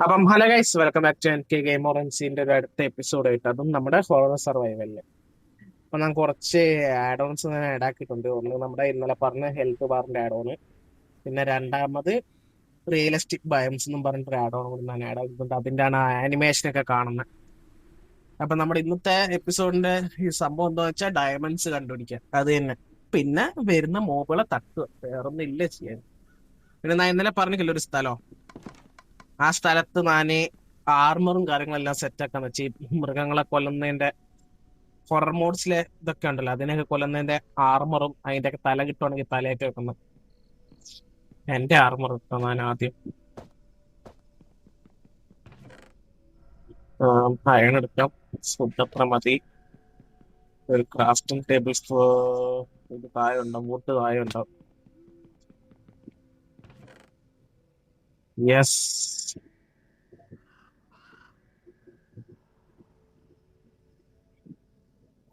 അപ്പം hello guys, welcome back to N K game ഓറൻസിന്റെ ഒരു അടുത്ത എപ്പിസോഡ് ആയിട്ട്, അതും നമ്മുടെ ഹൊറർ സർവൈവലില്. അപ്പൊ ഞാൻ കുറച്ച് ആഡ് ഓൺസ് ഞാൻ ആഡ് ആക്കിയിട്ടുണ്ട്. ഒന്ന് നമ്മുടെ ഇന്നലെ പറഞ്ഞ ഹെൽത്ത് ബാറിന്റെ ആഡ് ഓൺ, പിന്നെ രണ്ടാമത് റിയലിസ്റ്റിക് ബയംസ് എന്നും പറഞ്ഞിട്ടൊരു ആഡ് ഓൺ കൂടി ഞാൻ ആഡ് ആക്കിയിട്ടുണ്ട്. അതിന്റെ ആണ് ആനിമേഷൻ ഒക്കെ കാണുന്നത്. അപ്പൊ നമ്മുടെ ഇന്നത്തെ എപ്പിസോഡിന്റെ ഈ സംഭവം എന്താ വെച്ചാൽ ഡയമണ്ട്സ് കണ്ടുപിടിക്കുക, അത് തന്നെ. പിന്നെ വരുന്ന മോബുകളെ തട്ടുക, വേറൊന്നും ഇല്ല ചെയ്യാൻ. പിന്നെ ഞാൻ ഇന്നലെ പറഞ്ഞില്ല ഒരു സ്ഥലം, ആ സ്ഥലത്ത് ഞാന് ആർമറും കാര്യങ്ങളെല്ലാം സെറ്റ് ആക്കാന്ന് വെച്ച് ഈ മൃഗങ്ങളെ കൊല്ലുന്നതിന്റെ ഹൊറർ മോഡ്സിലെ ഇതൊക്കെ ഉണ്ടല്ലോ, അതിനൊക്കെ കൊല്ലുന്നതിന്റെ ആർമറും അതിന്റെ ഒക്കെ തല കിട്ടുവാണെങ്കിൽ തലയൊക്കെ വെക്കുന്നത്. എന്റെ ആർമർ ഇട്ടോ ഞാൻ ആദ്യം അയൺ എടുക്കാം. ഫുഡ് അത്ര മതി. ഒരു ക്രാഫ്റ്റിംഗ് ടേബിൾ ഇത് താഴെ ഉണ്ടോ, മൂട്ട് താഴെ ഉണ്ടോ? യെസ്.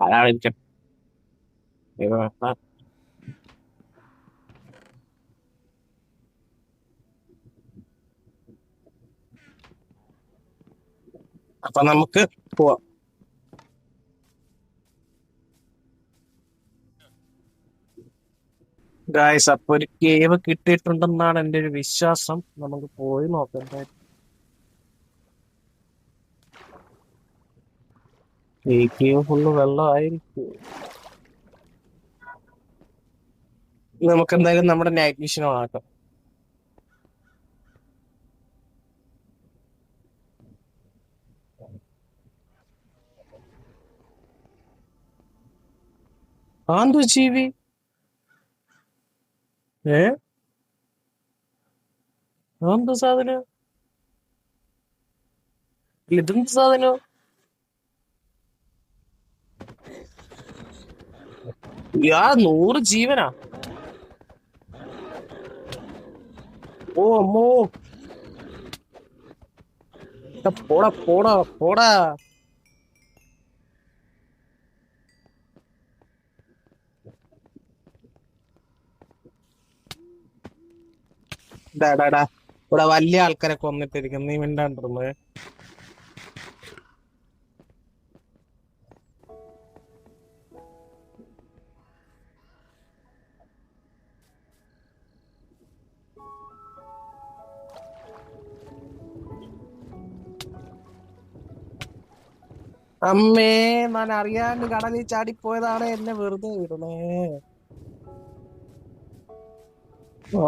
അതായിരിക്കും. അപ്പൊ നമുക്ക് പോവാം. ഗായ്സ്, അപ്പൊ ഒരു കേവ് കിട്ടിയിട്ടുണ്ടെന്നാണ് എന്റെ ഒരു വിശ്വാസം. നമുക്ക് പോയി നോക്കാം. ഈ കേവ് ഫുള്ള് വെള്ളമായിരിക്കും. നമുക്ക് എന്തായാലും നമ്മുടെ നൈറ്റ് വിഷൻ ആക്കാം. ആന്തോ ജീവി. ഏ, ആന്തോ സാധനം. ഇതെന്ത് സാധനം? യാ, 100 ജീവനാ. ഓ അമ്മോ. പോടാ പോടാ പോടാ. ഡാ ഇവിടെ വലിയ ആൾക്കാരെ കൊന്നിട്ടിരിക്കും, നീ മിണ്ടാണ്ടിരുന്നത്. അമ്മേ, ഞാൻ അറിയാണ്ട് കടലിൽ ചാടിപ്പോയതാണ്, എന്നെ വെറുതെ വിടണേ.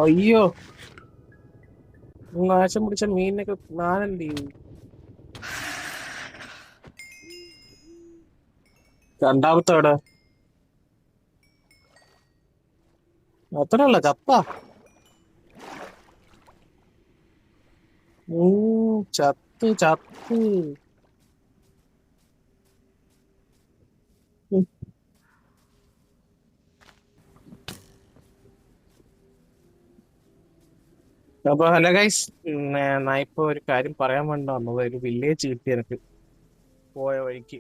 അയ്യോ, നാശം പിടിച്ച മീനൊക്കെ ഞാനെന്ത് ചെയ്യും? രണ്ടാമത്തെ എവിടെ? അത്രയുള്ള ചത്ത. ചത്ത് ചത്ത്. ഉം. അപ്പൊ ഹലോ ഗൈസ്, ഞാൻ ഇപ്പൊ ഒരു കാര്യം പറയാൻ വേണ്ടി വന്നത്, ഒരു വില്ലേജ് കിട്ടി എനിക്ക് പോയ വഴിക്ക്.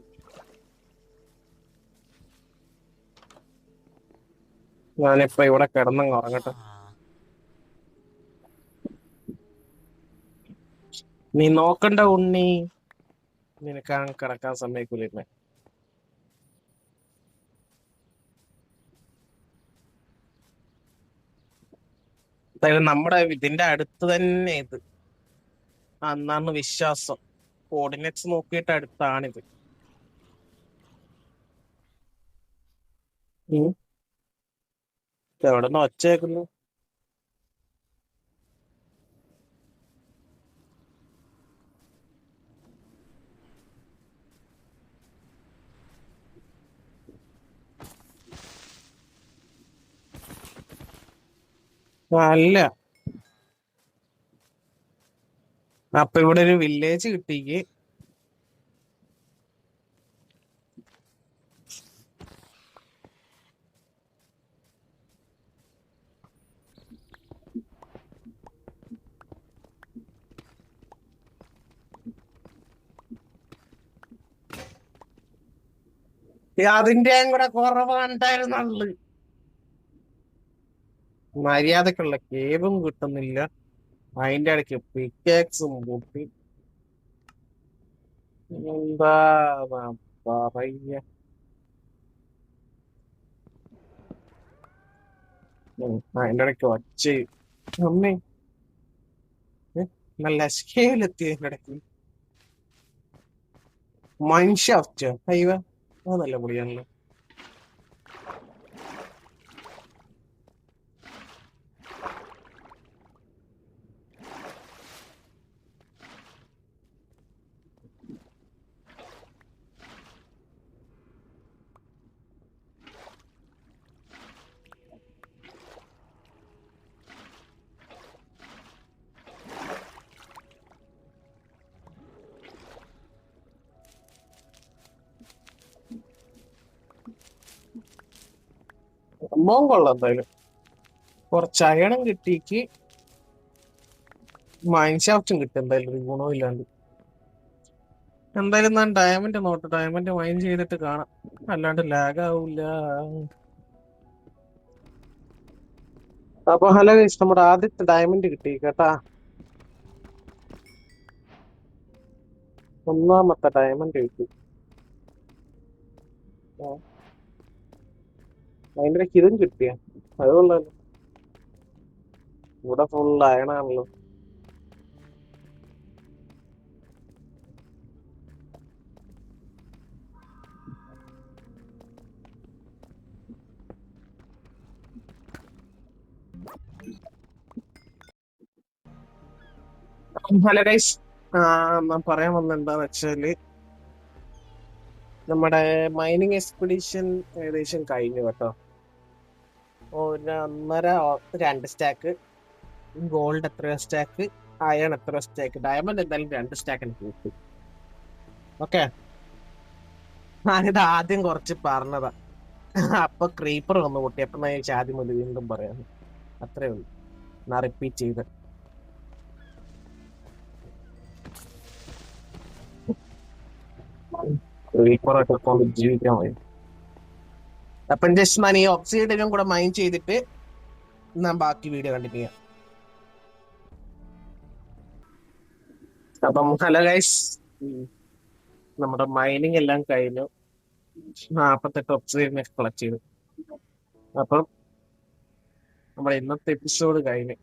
ഞാനിപ്പോ ഇവിടെ കിടന്നങ്ങ് ഉറങ്ങട്ടെ. നീ നോക്കണ്ട ഉണ്ണി, നിനക്ക് കിടക്കാൻ സമ്മതിക്കൂല. അതായത് നമ്മുടെ ഇതിന്റെ അടുത്ത് തന്നെ ഇത്, അന്നാണ് വിശ്വാസം. കോർഡിനേറ്റ്സ് നോക്കിയിട്ട് അടുത്താണിത്. ഉം. എവിടെ നിന്ന് ഒച്ചേക്കുന്നു? അല്ല, അപ്പൊ ഇവിടെ ഒരു വില്ലേജ് കിട്ടിക്ക്. അതിന്റെയും കൂടെ കുറവുണ്ടായിരുന്നുള്ളു. മര്യാദക്കുള്ള കേവും കിട്ടുന്നില്ല, അതിന്റെ ഇടയ്ക്ക് പിക്കാക്സും പൊട്ടി. എന്താ പറയ. അതിന്റെ ഇടയ്ക്ക് ഒച്ച അമ്മേ. ഏ, നല്ല സ്കെയിലെത്തി അതിന്റെ ഇടയ്ക്ക് മൈൻഷാഫ്റ്റ് അയ്യോ, അത് നല്ല പൊളിയാണല്ലോ. സംഭവം കൊള്ളാം എന്തായാലും. കുറച്ച് അയണം കിട്ടിക്ക് മൈൻഷാഫ്റ്റും കിട്ടും എന്തായാലും ഒരു ഗുണവും ഇല്ലാണ്ട്. എന്തായാലും ഞാൻ ഡയമണ്ട് നോട്ട് ഡയമണ്ട് മൈൻ ചെയ്തിട്ട് കാണാം, അല്ലാണ്ട് ലാഗ് ആവൂല. അപ്പൊ ഹലോ ഗൈസ്, നമ്മുടെ ആദ്യത്തെ ഡയമണ്ട് കിട്ടി കേട്ടാ. ഒന്നാമത്തെ ഡയമണ്ട് കിട്ടി. ആ, അതിന്റെ ഇടയ്ക്ക് ഇതും കിട്ടിയ അതുകൊണ്ടല്ലോ. ഇവിടെ ഫുൾ അയണാണല്ലോ. ഹലോ ഗൈസ്, ഞാൻ പറയാൻ വന്ന എന്താന്ന് വെച്ചാല് നമ്മുടെ മൈനിങ് എക്സ്പെഡീഷൻ ഏകദേശം കഴിഞ്ഞു കേട്ടോ. ഒരു ഒന്നര 2 സ്റ്റാക്ക് ഗോൾഡ്, എത്ര സ്റ്റാക്ക് അയൺ, എത്ര സ്റ്റാക്ക് ഡയമണ്ട്, എന്തായാലും 2 സ്റ്റാക്ക് എനിക്ക് കിട്ടി. ഓക്കെ, ഞാനിത് ആദ്യം കുറച്ച് പറഞ്ഞതാ. അപ്പൊ ക്രീപ്പർ വന്നു പൊട്ടി. അപ്പൊ ഞാൻ വിചാരിച്ചു ആദ്യം മുതൽ വീണ്ടും പറയാം. അത്രേ ഉള്ളൂ, ഞാൻ റിപ്പീറ്റ് ചെയ്ത്. ക്രീപ്പറൊക്കെ കൊണ്ട് ജീവിക്കാൻ മതി. അപ്പൊ ജസ്റ്റ് ഞാൻ ഈ ഒബ്സിഡിയനും കൂടെ മൈൻ ചെയ്തിട്ട് ഞാൻ ബാക്കി വീഡിയോ കണ്ടിന്യൂ ചെയ്യാം. അപ്പം ഹലോ ഗൈസ്, നമ്മുടെ മൈനിങ് എല്ലാം കഴിഞ്ഞു. 48 ഒബ്സിഡിയനെ കളക്ട് ചെയ്തു. അപ്പം നമ്മുടെ ഇന്നത്തെ എപ്പിസോഡ് കഴിഞ്ഞു.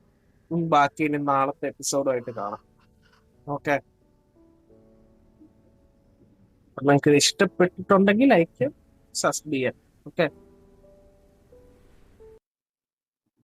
ബാക്കി ഇനി നാളത്തെ എപ്പിസോഡുമായിട്ട് കാണാം. ഓക്കെ, നിങ്ങൾക്ക് ഇഷ്ടപ്പെട്ടിട്ടുണ്ടെങ്കിൽ ലൈക്ക്, സബ്സ്ക്രൈബ് ചെയ്യാം. ഓക്കെ.